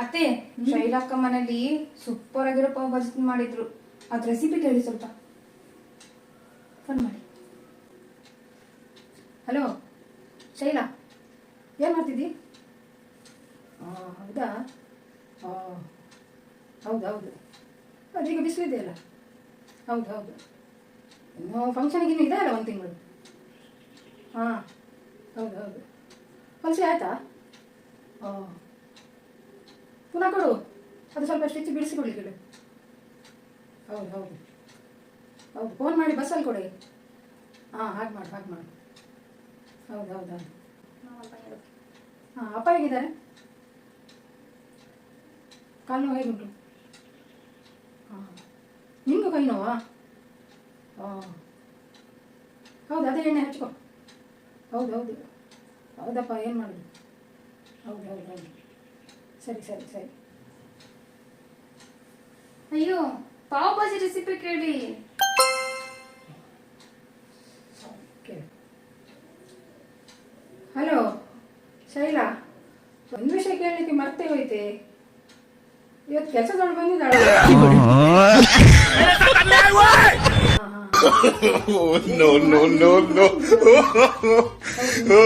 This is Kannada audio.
ಅತ್ತೆ ಶೈಲಕ್ಕ ಮನೇಲಿ ಸೂಪರ್ ಆಗಿರೋ ಪಾವ್ ಭಾಜಿ ಮಾಡಿದ್ರು. ಅದ್ ರೆಸಿಪಿ ಕೇಳಿ ಸ್ವಲ್ಪ. ಫೋನ್ ಮಾಡಿ. ಹಲೋ ಶೈಲಾ, ಏನ್ ಮಾಡ್ತಿದ್ದಿ? ಹೌದಾ? ಹೌದೌದು, ಅದೀಗ ಬಿಸಿಲಿದೆಯಲ್ಲ. ಹೌದು, ಇನ್ನು ಫಂಕ್ಷನಿಗೆ ಇನ್ನೂ ಇದೆ ಅಲ್ಲ, 1 ತಿಂಗಳು. ಹಾಂ ಹೌದು, ಹೊಲಿಸಿ ಆಯ್ತಾ? ಪುನಃ ಕೊಡು, ಅದು ಸ್ವಲ್ಪ ಸ್ಟಿಚ್ ಬಿಡಿಸಿ ಕೊಡ್ಲಿಕ್ಕೆ ಹೇಳು. ಹೌದು, ಫೋನ್ ಮಾಡಿ ಬಸ್ಸಲ್ಲಿ ಕೊಡಿ. ಹಾಗೆ ಮಾಡು. ಹೌದು. ಅಪ್ಪ ಹೇಗಿದ್ದಾರೆ? ಕಾಲು ನೋವು ಹೇಗುಂಟು? ನಿಮಗೂ ಕೈ ನೋವಾ? ಹೌದು, ಅದೇ ಎಣ್ಣೆ ಹಚ್ಕೊ. ಹೌದಪ್ಪ, ಏನು ಮಾಡೋದು? ಹೌದು, ಸರಿ. ಅಯ್ಯೋ, ಪಾವ್ ಭಾಜಿ ರೆಸಿಪಿ ಕೇಳಿ. ಹಲೋ ಶೈಲಾ, ಒಂದು ವಿಷಯ ಕೇಳಲಿಕ್ಕೆ ಮರ್ತೇ ಹೋಯ್ತೆ. ಇವತ್ತು ಕೆಲಸದವಳು ಬಂದಿದ್ದಾಳೆ. No.